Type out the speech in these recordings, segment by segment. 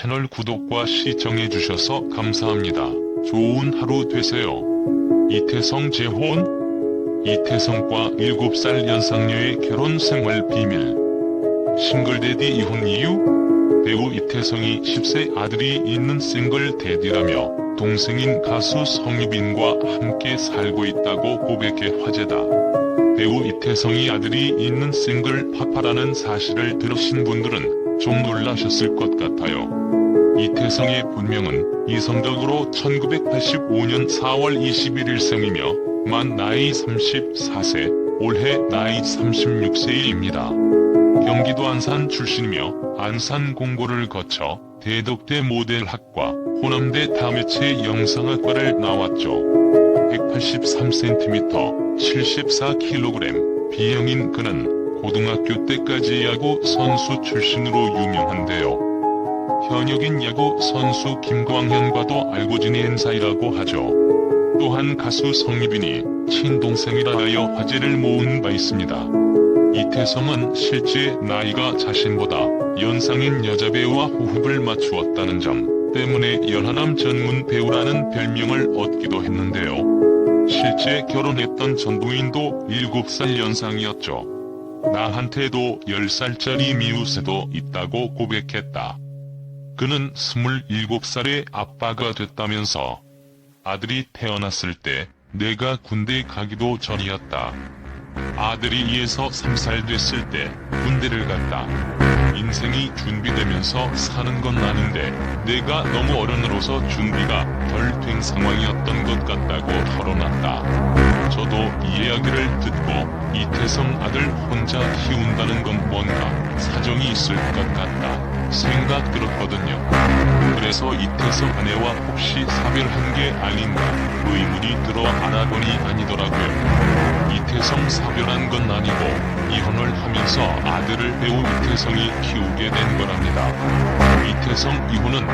채널 구독과 시청해주셔서 감사합니다. 좋은 하루 되세요. 이태성 재혼? 이태성과 7살 연상녀의 결혼 생활 비밀. 싱글데디 이혼 이유? 배우 이태성이 10세 아들이 있는 싱글 데디라며 동생인 가수 성유빈과 함께 살고 있다고 고백해 화제다. 배우 이태성이 아들이 있는 싱글 파파라는 사실을 들으신 분들은 좀 놀라셨을 것 같아요. 이태성의 본명은 이성덕으로 1985년 4월 21일생이며 만 나이 34세, 올해 나이 36세입니다. 경기도 안산 출신이며 안산 공고를 거쳐 대덕대 모델학과, 호남대 다매체 영상학과를 나왔죠. 183cm, 74kg, B형인 그는 고등학교 때까지 야구 선수 출신으로 유명한데요. 현역인 야구 선수 김광현과도 알고 지낸 사이라고 하죠. 또한 가수 성유빈이 친동생이라 하여 화제를 모은 바 있습니다. 이태성은 실제 나이가 자신보다 연상인 여자 배우와 호흡을 맞추었다는 점 때문에 연하남 전문 배우라는 별명을 얻기도 했는데요. 실제 결혼했던 전 부인도 7살 연상이었죠. 나한테도 10살짜리 미우새도 있다고 고백했다. 그는 27살에 아빠가 됐다면서 아들이 태어났을 때 내가 군대 가기도 전이었다. 아들이 2에서 3살 됐을 때 군대를 갔다. 인생이 준비되면서 사는 건 아는데 내가 너무 어른으로서 준비가 덜 된 상황이었던 것 같다고 털어놨다. 저도 이 이야기를 듣고 이태성 아들 혼자 키운다는 건 뭔가 사정이 있을 것 같다 생각 들었거든요. 그래서 이태성 아내와 혹시 사별한 게 아닌가 의문이 들어 알아보니 아니더라고요. 이태성 사별한 건 아니고 이혼을 하면서 아들을 배우 이태성이 키우게 된 거랍니다. 이태성 이혼은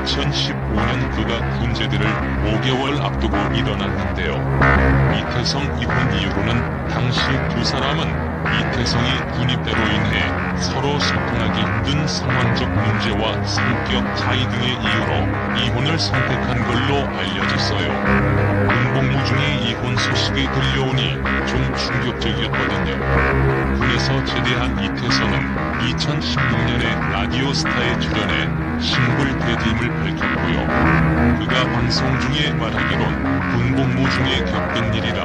2015년 그가 군제대를 5개월 앞두고 일어났는데요. 이태성 이혼 이유로는 당시 두 사람은 이태성이 군입대로 인해 서로 소통하기 힘든 상황적 문제와 성격 차이 등의 이유로 이혼을 선택한 걸로 알려졌어요. 군복무 중에 이혼 소식이 들려오니 좀 충격적이었거든요. 군에서 제대한 이태성은 2016년에 라디오스타에 출연해 싱글 데뷔임을 밝혔고요. 그가 방송 중에 말하기론 군복무 중에 겪은 일이라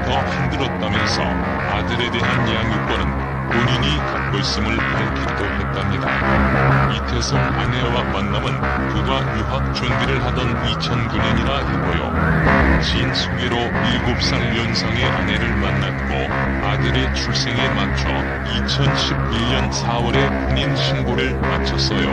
더 힘들었다면서 아들에 대한 양육권은 본인이 갖고 있음을 밝히기도 했답니다. 이태성 아내와 만남은 그가 유학 준비를 하던 2009년이라 하고요. 지인 소개로 7살 연상의 아내를 만났고 아들의 출생에 맞춰 2011년 4월에 혼인 신고를 마쳤어요.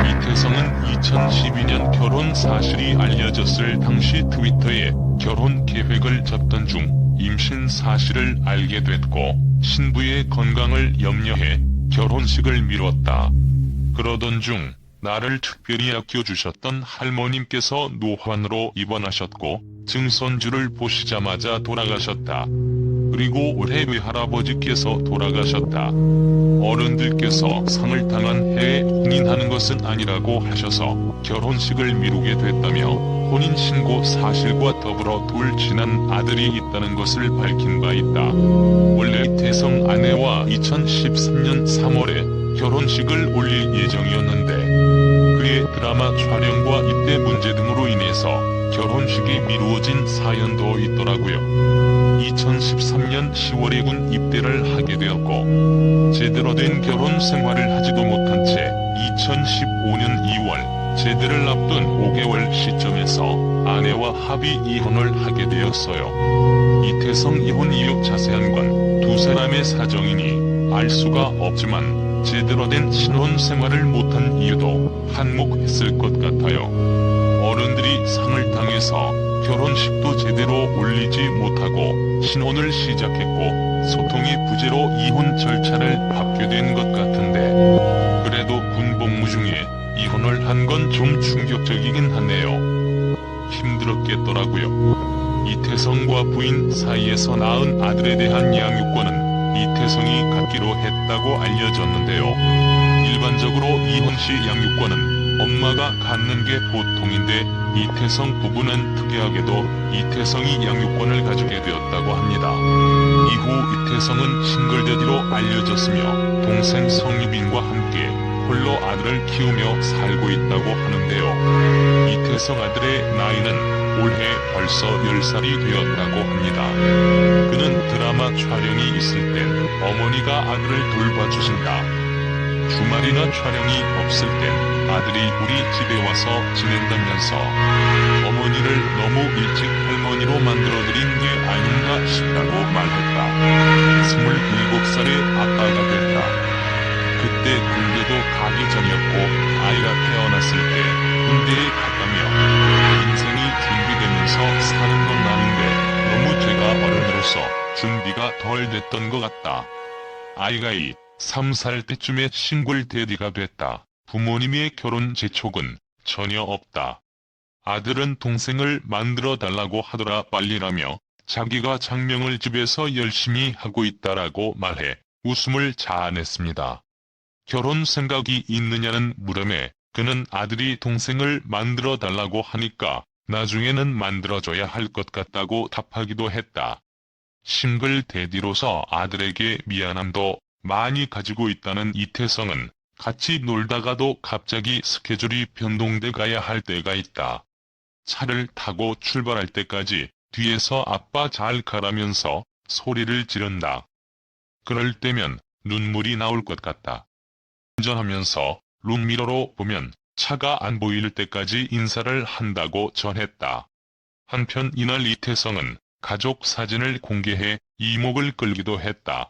이태성은 2012년 결혼 사실이 알려졌을 당시 트위터에 결혼 계획을 적던 중 임신 사실을 알게 됐고 신부의 건강을 염려해 결혼식을 미뤘다. 그러던 중 나를 특별히 아껴주셨던 할머님께서 노환으로 입원하셨고 증손주를 보시자마자 돌아가셨다. 그리고 올해 외할아버지께서 돌아가셨다. 어른들께서 상을 당한 해에 혼인하는 것은 아니라고 하셔서 결혼식을 미루게 됐다며 혼인신고 사실과 더불어 둘 지난 아들이 있다는 것을 밝힌 바 있다. 원래 이태성 아내와 2013년 3월에 결혼식을 올릴 예정이었는데 그의 드라마 촬영과 입대 문제 등으로 인해서 결혼식이 미루어진 사연도 있더라고요. 2013년 10월에 군 입대를 하게 되었고 제대로 된 결혼 생활을 하지도 못한 채 2015년 2월 제대를 앞둔 5개월 시점에서 아내와 합의 이혼을 하게 되었어요. 이태성 이혼 이유 자세한 건 두 사람의 사정이니 알 수가 없지만 제대로 된 신혼 생활을 못한 이유도 한몫했을 것 같아요. 어른들이 상을 당해서 결혼식도 제대로 올리지 못하고 신혼을 시작했고 소통이 부재로 이혼 절차를 밟게 된 것 같은데 그래도 군복무 중에 이혼을 한 건 좀 충격적이긴 하네요. 힘들었겠더라고요. 이태성과 부인 사이에서 낳은 아들에 대한 양육권은 이태성이 갖기로 했다고 알려졌는데요. 일반적으로 이혼 시 양육권은 엄마가 갖는 게 보통인데 이태성 부부는 특이하게도 이태성이 양육권을 가지게 되었다고 합니다. 이후 이태성은 싱글데디로 알려졌으며 동생 성유빈과 함께 홀로 아들을 키우며 살고 있다고 하는데요. 이태성 아들의 나이는 올해 벌써 10살이 되었다고 합니다. 그는 드라마 촬영이 있을 땐 어머니가 아들을 돌봐주신다. 주말이나 촬영이 없을 땐 아들이 우리 집에 와서 지낸다면서 어머니를 너무 일찍 할머니로 만들어드린 게 아닌가 싶다고 말했다. 27살의 아빠가 됐다. 그때 군대도 가기 전이었고 아이가 태어났을 때 군대에 갔다며 인생이 준비되면서 사는 건 아닌데 너무 제가 어른으로서 준비가 덜 됐던 것 같다. 아이가 3살 때쯤에 싱글데디가 됐다. 부모님의 결혼 재촉은 전혀 없다. 아들은 동생을 만들어 달라고 하더라 빨리라며 자기가 장명을 집에서 열심히 하고 있다라고 말해 웃음을 자아냈습니다. 결혼 생각이 있느냐는 물음에 그는 아들이 동생을 만들어 달라고 하니까 나중에는 만들어줘야 할 것 같다고 답하기도 했다. 싱글데디로서 아들에게 미안함도 많이 가지고 있다는 이태성은 같이 놀다가도 갑자기 스케줄이 변동돼 가야 할 때가 있다. 차를 타고 출발할 때까지 뒤에서 아빠 잘 가라면서 소리를 지른다. 그럴 때면 눈물이 나올 것 같다. 운전하면서 룸미러로 보면 차가 안 보일 때까지 인사를 한다고 전했다. 한편 이날 이태성은 가족 사진을 공개해 이목을 끌기도 했다.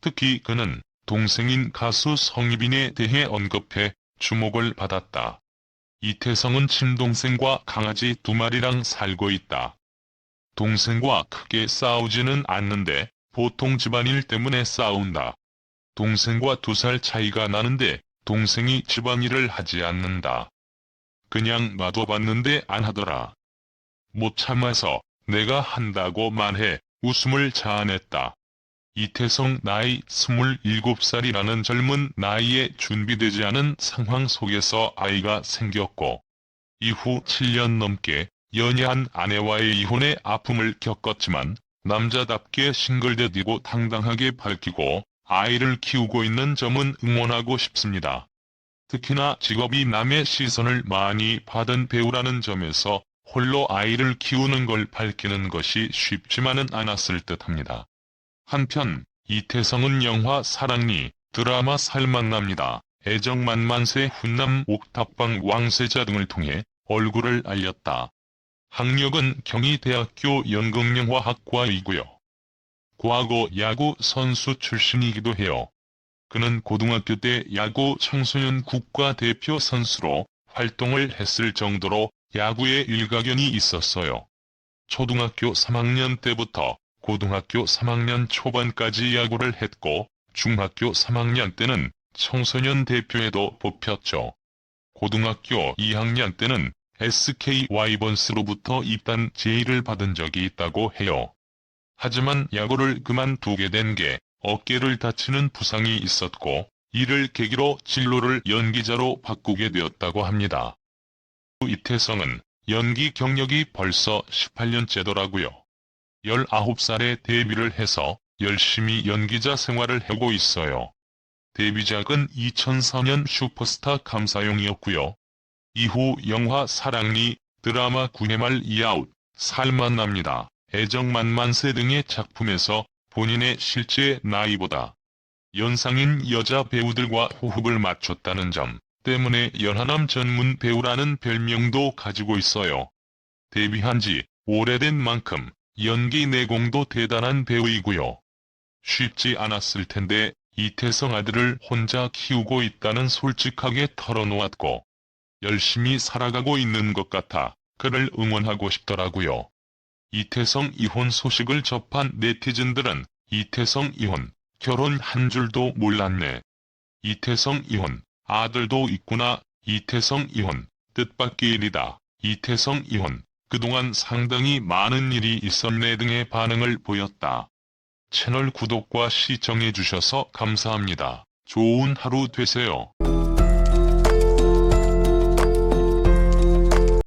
특히 그는 동생인 가수 성유빈에 대해 언급해 주목을 받았다. 이태성은 친동생과 강아지 2마리랑 살고 있다. 동생과 크게 싸우지는 않는데 보통 집안일 때문에 싸운다. 동생과 2살 차이가 나는데 동생이 집안일을 하지 않는다. 그냥 놔둬봤는데 안 하더라. 못 참아서 내가 한다고 말해 웃음을 자아냈다. 이태성 나이 27살이라는 젊은 나이에 준비되지 않은 상황 속에서 아이가 생겼고 이후 7년 넘게 연애한 아내와의 이혼의 아픔을 겪었지만 남자답게 싱글데디고 당당하게 밝히고 아이를 키우고 있는 점은 응원하고 싶습니다. 특히나 직업이 남의 시선을 많이 받은 배우라는 점에서 홀로 아이를 키우는 걸 밝히는 것이 쉽지만은 않았을 듯합니다. 한편 이태성은 영화 사랑니, 드라마 살만납니다, 애정만만세, 훈남 옥탑방 왕세자 등을 통해 얼굴을 알렸다. 학력은 경희대학교 연극영화학과이고요. 과거 야구 선수 출신이기도 해요. 그는 고등학교 때 야구 청소년 국가대표 선수로 활동을 했을 정도로 야구에 일가견이 있었어요. 초등학교 3학년 때부터 고등학교 3학년 초반까지 야구를 했고 중학교 3학년 때는 청소년 대표에도 뽑혔죠. 고등학교 2학년 때는 SK 와이번스로부터 입단 제의를 받은 적이 있다고 해요. 하지만 야구를 그만두게 된 게 어깨를 다치는 부상이 있었고 이를 계기로 진로를 연기자로 바꾸게 되었다고 합니다. 이태성은 연기 경력이 벌써 18년째더라고요. 19살에 데뷔를 해서 열심히 연기자 생활을 하고 있어요. 데뷔작은 2004년 슈퍼스타 감사용이었고요. 이후 영화 사랑니, 드라마 9회 말 이아웃, 살만납니다, 애정만만세 등의 작품에서 본인의 실제 나이보다 연상인 여자 배우들과 호흡을 맞췄다는 점 때문에 연하남 전문 배우라는 별명도 가지고 있어요. 데뷔한 지 오래된 만큼 연기 내공도 대단한 배우이고요. 쉽지 않았을 텐데 이태성 아들을 혼자 키우고 있다는 솔직하게 털어놓았고 열심히 살아가고 있는 것 같아 그를 응원하고 싶더라고요. 이태성 이혼 소식을 접한 네티즌들은 이태성 이혼, 결혼한 줄도 몰랐네. 이태성 이혼, 아들도 있구나. 이태성 이혼, 뜻밖의 일이다. 이태성 이혼, 그동안 상당히 많은 일이 있었네 등의 반응을 보였다. 채널 구독과 시청해주셔서 감사합니다. 좋은 하루 되세요.